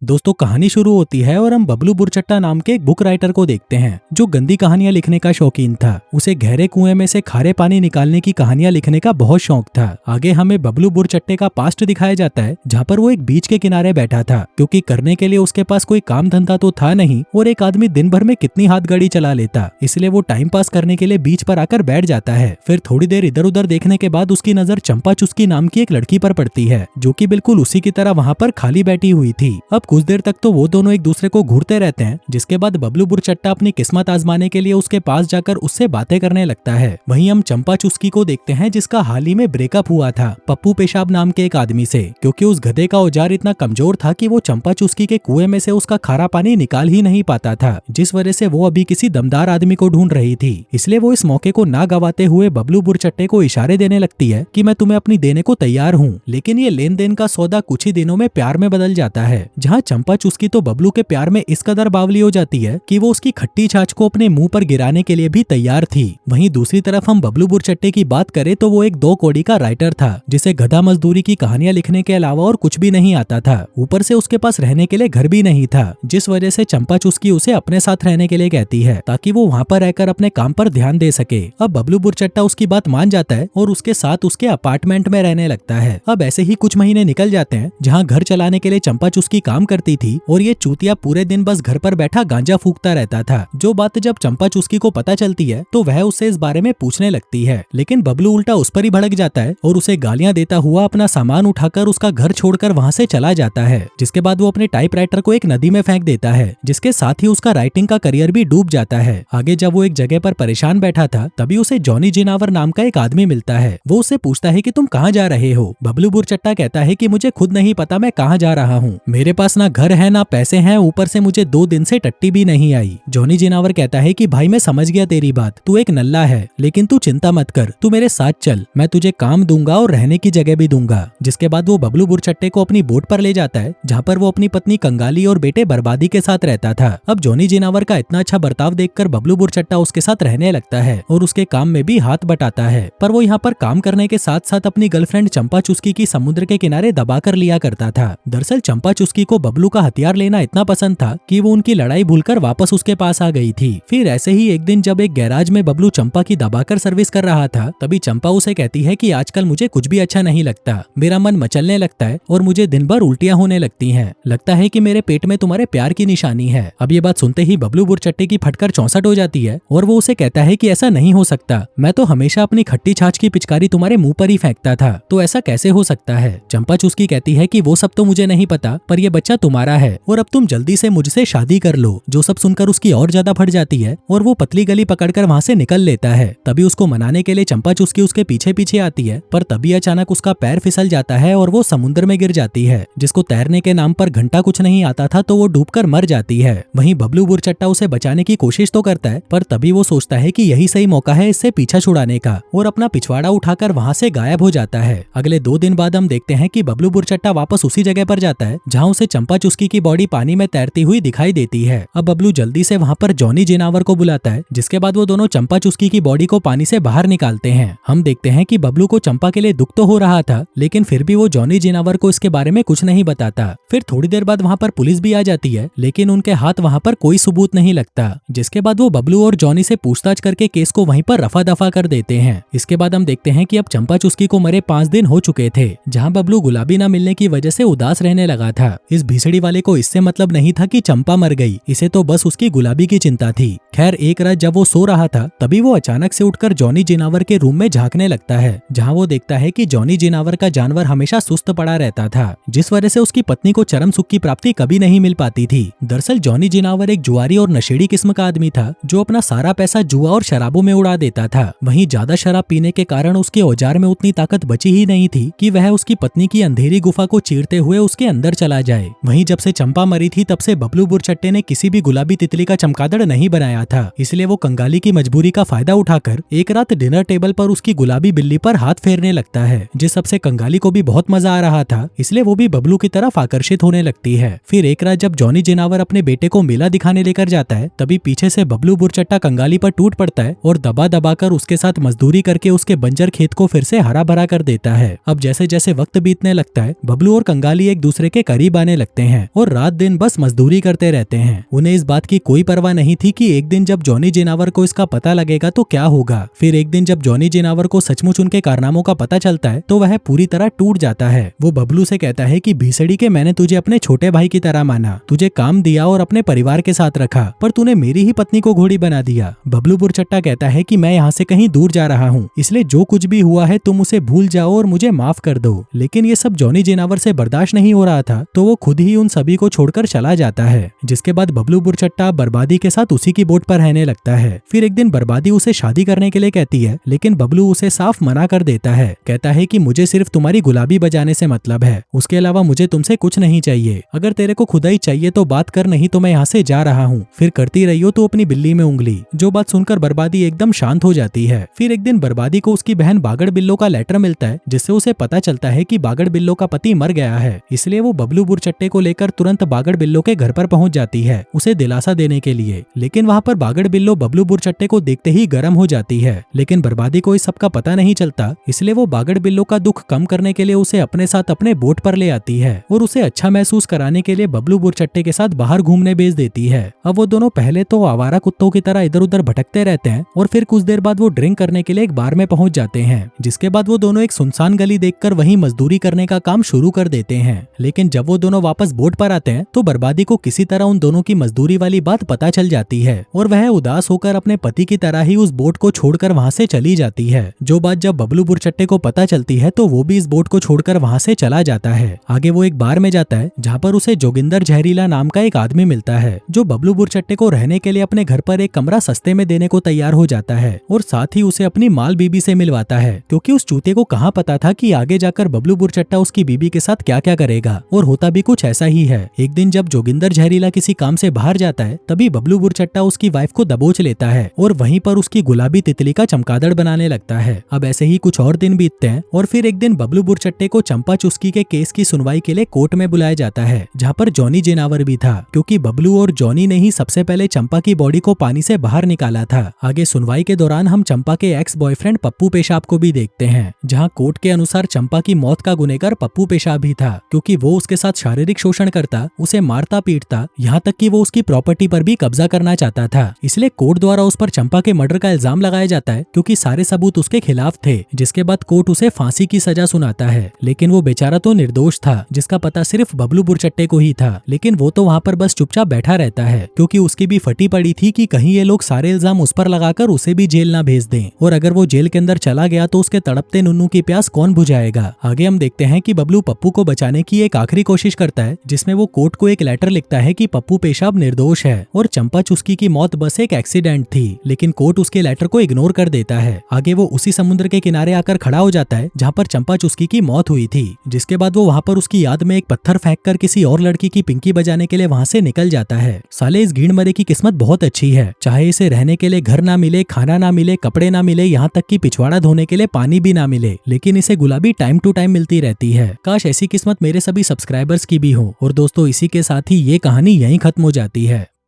दोस्तों कहानी शुरू होती है और हम बबलू बुरचट्टा नाम के एक बुक राइटर को देखते हैं जो गंदी कहानियां लिखने का शौकीन था। उसे गहरे कुएं में से खारे पानी निकालने की कहानियां लिखने का बहुत शौक था। आगे हमें बबलू बुरचट्टे का पास्ट दिखाया जाता है जहाँ पर वो एक बीच के किनारे बैठा था क्योंकि करने के लिए उसके पास कोई काम धंधा तो था नहीं और एक आदमी दिन भर में कितनी हाथ गाड़ी चला लेता, इसलिए वो टाइम पास करने के लिए बीच पर आकर बैठ जाता है। फिर थोड़ी देर इधर उधर देखने के बाद उसकी नजर चंपा चुस्की नाम की एक लड़की पर पड़ती है जो कि बिल्कुल उसी की तरह वहाँ पर खाली बैठी हुई थी। अब कुछ देर तक तो वो दोनों एक दूसरे को घूरते रहते हैं, जिसके बाद बबलू बुरचट्टा अपनी किस्मत आजमाने के लिए उसके पास जाकर उससे बातें करने लगता है। वहीं हम चंपा चुस्की को देखते हैं जिसका हाल ही में ब्रेकअप हुआ था पप्पू पेशाब नाम के एक आदमी से, क्योंकि उस गधे का औजार इतना कमजोर था कि वो चंपा चुस्की के कुएं में से उसका खारा पानी निकाल ही नहीं पाता था, जिस वजह से वो अभी किसी दमदार आदमी को ढूंढ रही थी। इसलिए वो इस मौके को ना गवाते हुए बबलू बुरचट्टे को इशारे देने लगती है कि मैं तुम्हें अपनी देने को तैयार हूँ। लेकिन ये लेन देन का सौदा कुछ ही दिनों में प्यार में बदल जाता है, जहाँ चंपा चुस्की तो बबलू के प्यार में इस कदर बावली हो जाती है कि वो उसकी खट्टी छाछ को अपने मुंह पर गिराने के लिए भी तैयार थी। वहीं दूसरी तरफ हम बबलू बुरचट्टे की बात करें तो वो एक 2 कौड़ी का राइटर था जिसे गधा मजदूरी की कहानियां लिखने के अलावा और कुछ भी नहीं आता था। ऊपर से उसके पास रहने के लिए घर भी नहीं था, जिस वजह से चंपा चुस्की उसे अपने साथ रहने के लिए कहती है ताकि वो वहाँ पर रहकर अपने काम पर ध्यान दे सके। अब बबलू बुरचट्टा उसकी बात मान जाता है और उसके साथ उसके अपार्टमेंट में रहने लगता है। अब ऐसे ही कुछ महीने निकल जाते हैं जहाँ घर चलाने के लिए चंपा चुस्की काम करती थी और ये चूतिया पूरे दिन बस घर पर बैठा गांजा फूकता रहता था। जो बात जब चंपा चुस्की को पता चलती है तो वह उससे इस बारे में पूछने लगती है, लेकिन बबलू उल्टा उस पर ही भड़क जाता है और उसे गालियां देता हुआ अपना सामान उठाकर उसका घर छोड़कर वहां से चला जाता है। जिसके बाद वो अपने टाइपराइटर को एक नदी में फेंक देता है, जिसके साथ ही उसका राइटिंग का करियर भी डूब जाता है। आगे जब वो एक जगह पर परेशान बैठा था तभी उसे जॉनी जिनावर नाम का एक आदमी मिलता है। वो उससे पूछता है कि तुम कहाँ जा रहे हो। बबलू बुरचट्टा कहता है कि मुझे खुद नहीं पता मैं कहाँ जा रहा हूँ, मेरे पास ना घर है ना पैसे हैं, ऊपर से मुझे 2 दिन से टट्टी भी नहीं आई। जॉनी जिनावर कहता है कि भाई मैं समझ गया तेरी बात, तू एक नल्ला है, लेकिन तू चिंता मत कर, तू मेरे साथ चल, मैं तुझे काम दूंगा और रहने की जगह भी दूंगा। जिसके बाद वो बबलू बुरचट्टे को अपनी बोट पर ले जाता है जहाँ पर वो अपनी पत्नी कंगाली और बेटे बर्बादी के साथ रहता था। अब जॉनी जिनावर का इतना अच्छा बर्ताव देखकर बबलू बुरचट्टा उसके साथ रहने लगता है और उसके काम में भी हाथ बटाता है। पर वो यहाँ पर काम करने के साथ साथ अपनी गर्लफ्रेंड चंपा चुस्की की समुद्र के किनारे दबा कर लिया करता था। दरअसल चंपा चुस्की को बबलू का हथियार लेना इतना पसंद था कि वो उनकी लड़ाई भूलकर वापस उसके पास आ गई थी। फिर ऐसे ही एक दिन जब एक गैराज में बबलू चंपा की दबाकर सर्विस कर रहा था तभी चंपा उसे कहती है कि आजकल मुझे कुछ भी अच्छा नहीं लगता, मेरा मन मचलने लगता है और मुझे दिन भर उल्टियां होने लगती हैं, लगता है कि मेरे पेट में तुम्हारे प्यार की निशानी है। अब ये बात सुनते ही बबलू बुरचट्टे की फटकर 64 हो जाती है और वो उसे कहता है कि ऐसा नहीं हो सकता, मैं तो हमेशा अपनी खट्टी छाछ की पिचकारी तुम्हारे मुंह पर ही फेंकता था, तो ऐसा कैसे हो सकता है। चंपा चुस्की कहती है कि वो सब तो मुझे नहीं पता, पर ये बच्चा तुम्हारा है और अब तुम जल्दी से मुझसे शादी कर लो। जो सब सुनकर उसकी और ज्यादा फट जाती है और वो पतली गली पकड़कर वहाँ से निकल लेता है। तभी उसको मनाने के लिए चंपा चुस्की उसके पीछे पीछे आती है, पर तभी अचानक उसका पैर फिसल जाता है और वो समुद्र में गिर जाती है। जिसको तैरने के नाम पर घंटा कुछ नहीं आता था तो वो डूबकर मर जाती है। वहीं बबलू बुरचट्टा उसे बचाने की कोशिश तो करता है, पर तभी वो सोचता है कि यही सही मौका है इससे पीछा छुड़ाने का और अपना पिछवाड़ा उठाकर वहाँ से गायब हो जाता है। अगले 2 दिन बाद हम देखते हैं कि बबलू बुरचट्टा वापस उसी जगह पर जाता है जहाँ उसे चंपा चुस्की की बॉडी पानी में तैरती हुई दिखाई देती है। अब बबलू जल्दी से वहाँ पर जॉनी जिनावर को बुलाता है, जिसके बाद वो दोनों चंपा चुस्की की बॉडी को पानी से बाहर निकालते हैं। हम देखते हैं कि बबलू को चंपा के लिए दुख तो हो रहा था, लेकिन फिर भी वो जॉनी जिनावर को इसके बारे में कुछ नहीं बताता। फिर थोड़ी देर बाद वहाँ पर पुलिस भी आ जाती है, लेकिन उनके हाथ वहाँ पर कोई सबूत नहीं लगता। जिसके बाद वो बबलू और जॉनी से पूछताछ करके केस को वहीं पर रफा दफा कर देते हैं। इसके बाद हम देखते हैं कि अब चंपा चुस्की को मरे 5 दिन हो चुके थे, जहाँ बबलू गुलाबी न मिलने की वजह से उदास रहने लगा था। इस भीसड़ी वाले को इससे मतलब नहीं था कि चंपा मर गई, इसे तो बस उसकी गुलाबी की चिंता थी। खैर एक रात जब वो सो रहा था तभी वो अचानक से उठकर जॉनी जिनावर के रूम में झांकने लगता है, जहाँ वो देखता है कि जॉनी जिनावर का जानवर हमेशा सुस्त पड़ा रहता था, जिस वजह से उसकी पत्नी को चरम सुख की प्राप्ति कभी नहीं मिल पाती थी। दरअसल जॉनी जिनावर एक जुआरी और नशेड़ी किस्म का आदमी था जो अपना सारा पैसा जुआ और शराबों में उड़ा देता था। वहीं ज्यादा शराब पीने के कारण उसके औजार में उतनी ताकत बची ही नहीं थी कि वह उसकी पत्नी की अंधेरी गुफा को चीरते हुए उसके अंदर चला जाए। वहीं जब से चंपा मरी थी तब से बबलू बुरचट्टे ने किसी भी गुलाबी तितली का चमगादड़ नहीं बनाया था, इसलिए वो कंगाली की मजबूरी का फायदा उठाकर एक रात डिनर टेबल पर उसकी गुलाबी बिल्ली पर हाथ फेरने लगता है, जिस सबसे कंगाली को भी बहुत मजा आ रहा था, इसलिए वो भी बबलू की तरफ आकर्षित होने लगती है। फिर एक रात जब जॉनी जिनावर अपने बेटे को मेला दिखाने लेकर जाता है तभी पीछे से बबलू बुरचट्टा कंगाली पर टूट पड़ता है और दबा दबा कर उसके साथ मजदूरी करके उसके बंजर खेत को फिर से हरा भरा कर देता है। अब जैसे जैसे वक्त बीतने लगता है बबलू और कंगाली एक दूसरे के करीब आने लगते लगते हैं और रात दिन बस मजदूरी करते रहते हैं। उन्हें इस बात की कोई परवाह नहीं थी कि एक दिन जब जॉनी जिनावर को इसका पता लगेगा तो क्या होगा। फिर एक दिन जब जॉनी जिनावर को सचमुच उनके कारनामों का पता चलता है तो वह पूरी तरह टूट जाता है। वो बबलू से कहता है कि भीसड़ी के मैंने तुझे अपने छोटे भाई की तरह माना, तुझे काम दिया और अपने परिवार के साथ रखा, पर तूने मेरी ही पत्नी को घोड़ी बना दिया। बबलू बुरचट्टा कहता है कि मैं यहाँ से कहीं दूर जा रहा हूँ, इसलिए जो कुछ भी हुआ है तुम उसे भूल जाओ और मुझे माफ कर दो। लेकिन ये सब जॉनी जिनावर से बर्दाश्त नहीं हो रहा था, तो वो खुद ही उन सभी को छोड़कर चला जाता है। जिसके बाद बबलू बुरचट्टा बर्बादी के साथ उसी की बोट पर रहने लगता है। फिर एक दिन बर्बादी उसे शादी करने के लिए कहती है, लेकिन बबलू उसे साफ मना कर देता है। कहता है कि मुझे सिर्फ तुम्हारी गुलाबी बजाने से मतलब है, उसके अलावा मुझे तुमसे कुछ नहीं चाहिए। अगर तेरे को खुदाई चाहिए तो बात कर, नहीं तो मैं यहाँ से जा रहा हूँ। फिर करती रही हो तो अपनी बिल्ली में उंगली। जो बात सुनकर बर्बादी एकदम शांत हो जाती है। फिर एक दिन बर्बादी को उसकी बहन बागड़ बिल्लो का लेटर मिलता है, जिससे उसे पता चलता है कि बागड़ बिल्लो का पति मर गया है। इसलिए वो बबलू बुरचट्टे को लेकर तुरंत बागड़ बिल्लो के घर पर पहुंच जाती है, उसे दिलासा देने के लिए। लेकिन वहाँ पर बागड़ बिल्लो बबलू बुरचट्टे को देखते ही गर्म हो जाती है। लेकिन बर्बादी को इस सब का पता नहीं चलता, इसलिए वो बागड़ बिल्लो का दुख कम करने के लिए उसे अपने साथ अपने बोट पर ले आती है और उसे अच्छा महसूस कराने के लिए बबलू बुरचट्टे के साथ बाहर घूमने भेज देती है। अब वो दोनों पहले तो आवारा कुत्तों की तरह इधर उधर भटकते रहते हैं और फिर कुछ देर बाद वो ड्रिंक करने के लिए एक बार में पहुंच जाते हैं। जिसके बाद वो दोनों एक सुनसान गली देखकर वहीं मजदूरी करने का काम शुरू कर देते हैं। लेकिन जब वो दोनों वापस बोट पर आते हैं तो बर्बादी को किसी तरह उन दोनों की मजदूरी वाली बात पता चल जाती है और वह उदास होकर अपने पति की तरह ही उस बोट को छोड़कर वहाँ से चली जाती है। जो बात जब बबलू बुरचट्टे को पता चलती है तो वो भी इस बोट को छोड़कर वहाँ से चला जाता है। आगे वो एक बार में जाता है जहाँ पर उसे जोगिंदर जहरीला नाम का एक आदमी मिलता है, जो बबलू बुरचट्टे को रहने के लिए अपने घर पर एक कमरा सस्ते में देने को तैयार हो जाता है और साथ ही उसे अपनी माल बीबी से मिलवाता है, क्योंकि उस चूते को कहाँ पता था कि आगे जाकर बबलू बुरचट्टा उसकी बीबी के साथ क्या क्या करेगा। और होता भी कुछ ऐसा ही है। एक दिन जब जोगिंदर जहरीला किसी काम से बाहर जाता है तभी बबलू बुरचट्टा उसकी वाइफ को दबोच लेता है और वहीं पर उसकी गुलाबी तितली का चमगादड़ बनाने लगता है। अब ऐसे ही कुछ और दिन बीतते हैं और फिर एक दिन बबलू बुरचट्टे को चंपा चुस्की के केस की सुनवाई के लिए कोर्ट में बुलाया जाता है, जहाँ पर जॉनी जिनावर भी था, क्योंकि बबलू और जॉनी ने ही सबसे पहले चंपा की बॉडी को पानी से बाहर निकाला था। आगे सुनवाई के दौरान हम चंपा के एक्स बॉयफ्रेंड पप्पू पेशाब को भी देखते हैं, जहाँ कोर्ट के अनुसार चंपा की मौत का गुनहगार पप्पू पेशाब ही था, क्योंकि वो उसके साथ शारीरिक शोषण करता, उसे मारता पीटता, यहाँ तक कि वो उसकी प्रॉपर्टी पर भी कब्जा करना चाहता था। इसलिए कोर्ट द्वारा उस पर चंपा के मर्डर का इल्जाम लगाया जाता है, क्योंकि सारे सबूत उसके खिलाफ थे। जिसके बाद कोर्ट उसे फांसी की सजा सुनाता है। लेकिन वो बेचारा तो निर्दोष था, जिसका पता सिर्फ बबलू बुरचट्टे को ही था। लेकिन वो तो वहाँ पर बस चुपचाप बैठा रहता है, क्योंकि उसकी भी फटी पड़ी थी कि कहीं ये लोग सारे इल्जाम उस पर लगाकर उसे भी जेल ना भेज दें, और अगर वो जेल के अंदर चला गया तो उसके तड़पते नुन्नू की प्यास कौन बुझाएगा। आगे हम देखते हैं कि बबलू पप्पू को बचाने की एक आखिरी कोशिश करता है, जिसमें वो कोर्ट को एक लेटर लिखता है कि पप्पू पेशाब निर्दोष है और चंपा चुस्की की मौत बस एक एक्सीडेंट थी। लेकिन कोर्ट उसके लेटर को इग्नोर कर देता है। आगे वो उसी समुद्र के किनारे आकर खड़ा हो जाता है जहाँ पर चंपा चुस्की की मौत हुई थी। जिसके बाद वो वहाँ पर उसकी याद में एक पत्थर फेंककर किसी और लड़की की पिंकी बजाने के लिए वहाँ से निकल जाता है। साले इस घीड़ मरे की किस्मत बहुत अच्छी है, चाहे इसे रहने के लिए घर ना मिले, खाना ना मिले, कपड़े ना मिले, यहाँ तक कि पिछवाड़ा धोने के लिए पानी भी ना मिले, लेकिन इसे गुलाबी टाइम टू टाइम मिलती रहती है। काश ऐसी किस्मत मेरे सभी सब्सक्राइबर्स की भी हो। और दोस्तों, इसी के साथ ही ये कहानी यहीं खत्म हो जाती है।